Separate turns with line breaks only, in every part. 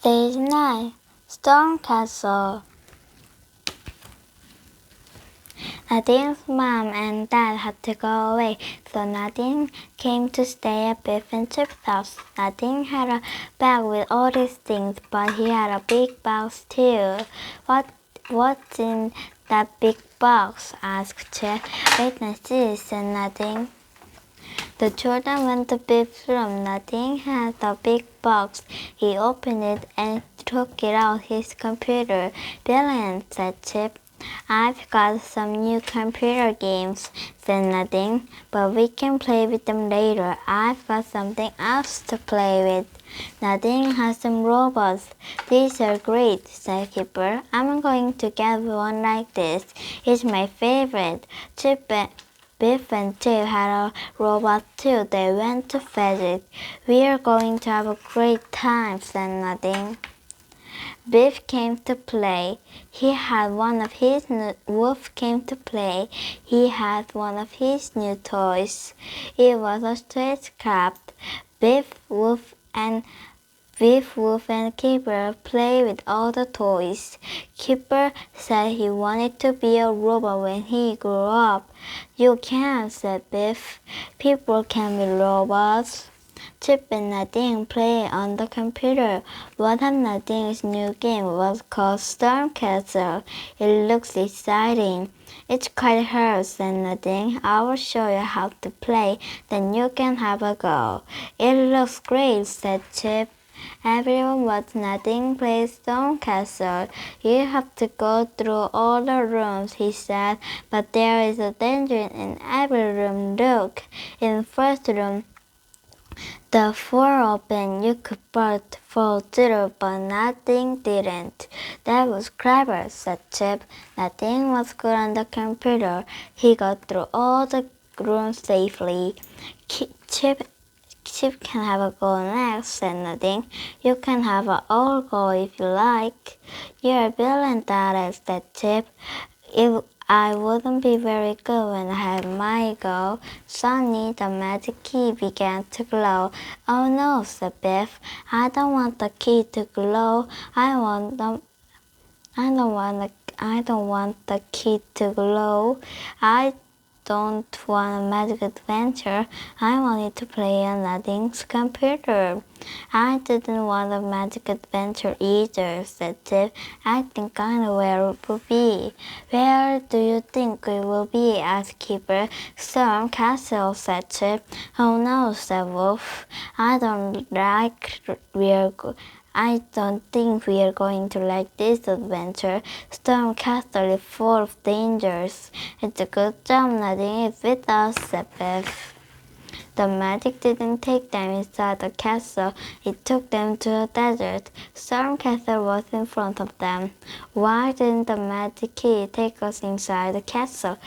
Stage 9. Storm Castle. Nadine's mom and dad had to go away, so Nadine came to stay at Biff and Chip's house. Nadine had a bag with all these things, but he had a big box too. What's in that big box? asked Chip. Wait and see, said Nadine. The children went to Biff's room. Nadine had the big box. He opened it and took it out his computer. Brilliant, said Chip. I've got some new computer games, said Nadine, but we can play with them later. I've got something else to play with. Nadine has some robots. These are great, said Kipper. I'm going to get one like this. It's my favorite. Biff and Chip had a robot too. They went to fetch it. We are going to have a great time, said Nadine. Biff came to play. Wolf came to play. He had one of his new toys. It was a spacecraft. Biff, Wolf, and Kipper played with all the toys. Kipper said he wanted to be a robot when he grew up. You can, said Biff. People can be robots. Chip and Nadine played on the computer. One of Nadine's new games was called Storm Castle. It looks exciting. It's quite hard, said Nadine. I will show you how to play, then you can have a go. It looks great, said Chip. Everyone but Nadine plays Storm Castle. You have to go through all the rooms, he said, but there is a danger in every room. Look, in the first room, the door opened. You could fall through, but Nadine didn't. That was clever, said Chip. Nadine was good on the computer. He got through all the rooms safely. Chip can have a go next, said Nadine. You can have an all go if you like. You're brilliant at it, said Chip. I wouldn't be very good when I had my go. Suddenly, the magic key began to glow. Oh no, said Biff. I don't want the key to glow. I don't want the key to glow. I don't want a magic adventure. I wanted to play on Nadine's computer. I didn't want a magic adventure either, said Chip. I think I know where it will be. Where do you think it will be? asked Kipper. Storm Castle, said Chip. Oh no, said Wolf. I don't think we are going to like this adventure. Storm Castle is full of dangers. It's a good job Nadine is with us, said Biff. The magic didn't take them inside the castle. It took them to the desert. Storm Castle was in front of them. Why didn't the magic key take us inside the castle?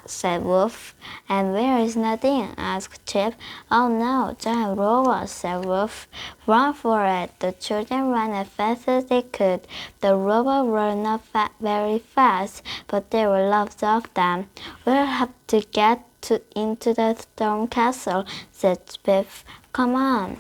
said Wolf. And where is Nadine? asked Chip. Oh no, giant robots, said Wolf. Run for it. The children ran as fast as they could. The robots were not very fast, but there were lots of them. We'll have to get into the storm castle, said Biff. Come on.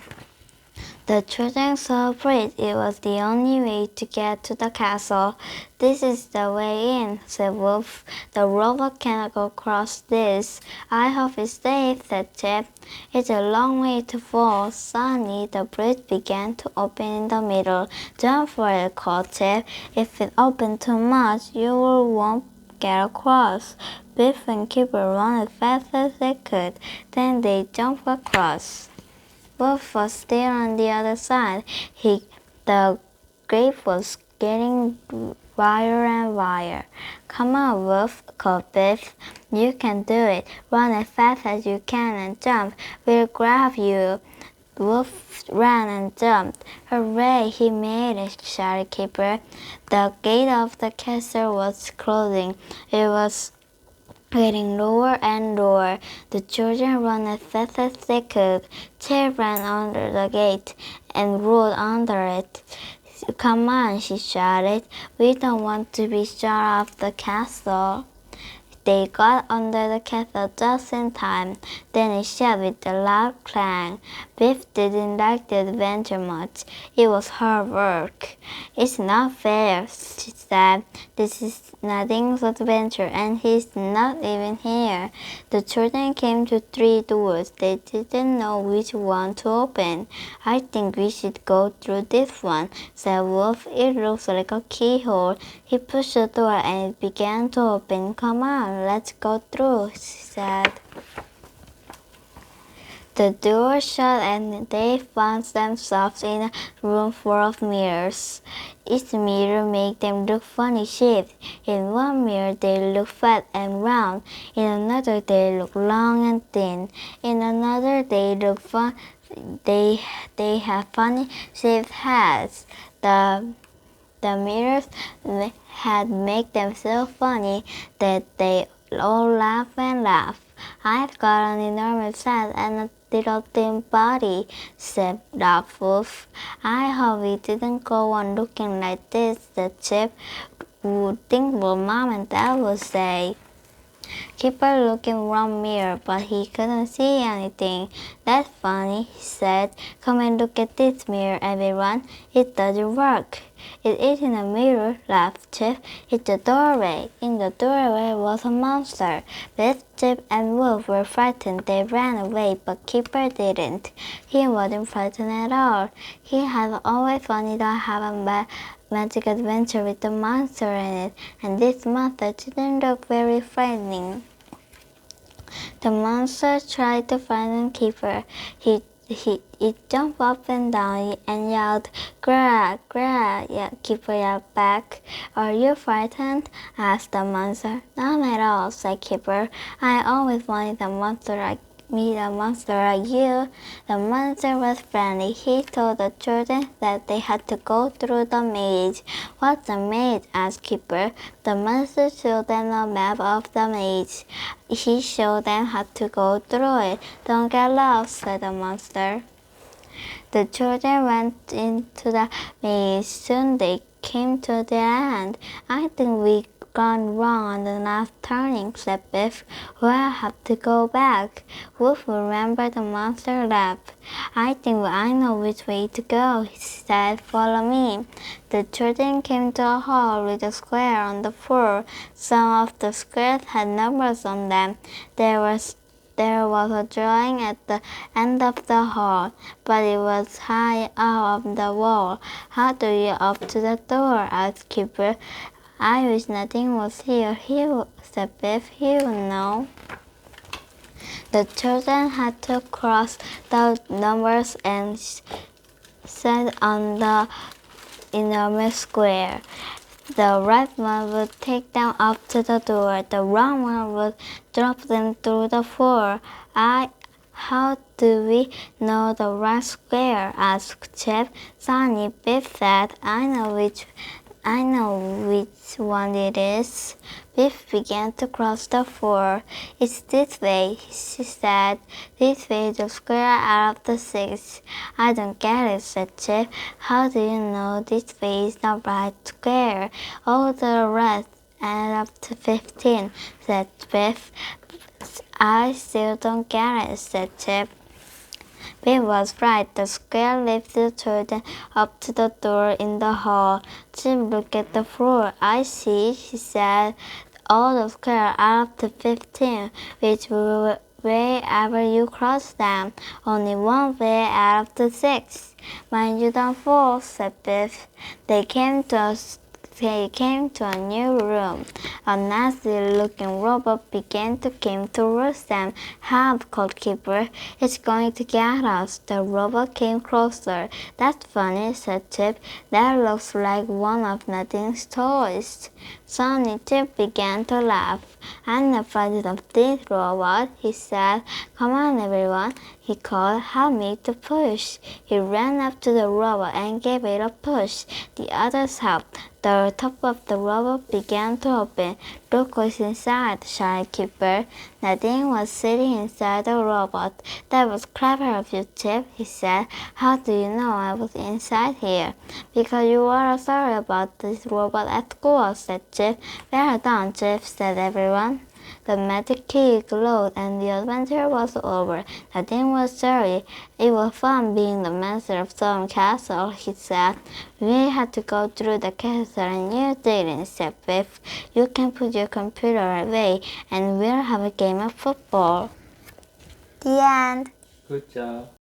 The children so afraid it was the only way to get to the castle. This is the way in, said Wolf. The robot cannot go across this. I hope it's safe, said Chip. It's a long way to fall. Suddenly, the bridge began to open in the middle. Jump for it, called Chip. If it opened too much, you won't get across. Biff and Kipper ran as fast as they could. Then they jumped across. Wolf was still on the other side. The grave was getting wider and wider. Come on, Wolf, called Biff. You can do it. Run as fast as you can and jump. We'll grab you. Wolf ran and jumped. Hooray, he made it, shouted Kipper. The gate of the castle was closing. It was getting lower and lower. The children ran as fast as they could. Chip ran under the gate and rolled under it. Come on, she shouted. We don't want to be shot off the castle. They got under the castle just in time. Then it shut with a loud clang. Biff didn't like the adventure much. It was hard work. It's not fair, she said. This is Nading's adventure, and he's not even here. The children came to 3 doors. They didn't know which one to open. I think we should go through this one, said Wolf. It looks like a keyhole. He pushed the door and it began to open. Come on, let's go through, she said. The door shut and they found themselves in a room full of mirrors. Each mirror made them look funny shaped. In one mirror they looked fat and round. In another they looked long and thin. In another they looked fun. They had funny shaped heads. The mirrors had made them so funny that they all laughed and laughed. I've got an enormous head and a little thin body, said Wolf. I hope we didn't go on looking like this, said Chip. Would think what Mom and Dad would say. Keeper looked in one mirror, but he couldn't see anything. That's funny, he said. Come and look at this mirror, everyone. It doesn't work. It isn't a mirror, laughed Chip. It's a doorway. In the doorway was a monster. Biff, Chip, and Wolf were frightened. They ran away, but Keeper didn't. He wasn't frightened at all. He had always wanted to have a magic adventure with a monster in it, and this monster didn't look very frightening. The monster tried to frighten Keeper. It jumped up and down and yelled, "Grah, grah!" Keeper yelled back. "Are you frightened?" asked the monster. "Not at all," said Keeper. "I always wanted a monster like you." The monster was friendly. He told the children that they had to go through the maze. "What's a maze?" asked Keeper. The monster showed them a map of the maze. He showed them how to go through it. "Don't get lost," said the monster. The children went into the maze. Soon they came to the end. "I think we gone wrong on the last turning," said Biff. "We'll have to go back." Wolf remembered the monster laughed. "I think I know which way to go," he said. "Follow me." The children came to a hall with a square on the floor. Some of the squares had numbers on them. There was a drawing at the end of the hall, but it was high up on the wall. "How do you up to the door?" asked Keeper. "I wish nothing was here," said Biff. "He would know." The children had to cross the numbers and sat on the enormous square. The right one would take them up to the door. The wrong one would drop them through the floor. "How do we know the right square?" asked Chip. "Sonny," Biff said. I know which one it is." Biff began to cross the floor. "It's this way," she said. "This way is the square out of the 6. "I don't get it," said Chip. "How do you know this way is the right square?" "All the rest add up to 15, said Biff. "I still don't get it," said Chip. Biff was right. The square lifted the children up to the door in the hall. Chip looked at the floor. "I see," she said. "All the squares are up to 15, which wherever you cross them. Only one way out of the 6. "Mind you don't fall," said Biff. They came to a new room. A nasty-looking robot began to come towards them. "Help!" called Keeper. "It's going to get us." The robot came closer. "That's funny," said Chip. "That looks like one of Nading's toys." Suddenly Chip began to laugh. "I'm not frightened of this robot," he said. "Come on, everyone," he called. "Help me to push." He ran up to the robot and gave it a push. The others helped. The top of the robot began to open. "Look what's inside," shouted Keeper. Nadine was sitting inside the robot. "That was clever of you, Chip," he said. "How do you know I was inside here?" "Because you were sorry about this robot at school," said Chip. "Well done, Chip," said everyone. The magic key glowed and the adventure was over. Nothing was scary. It was fun being the master of Storm Castle, he said. We had to go through the castle and you didn't, said Biff. You can put your computer away and we'll have a game of football. The end.
Good job.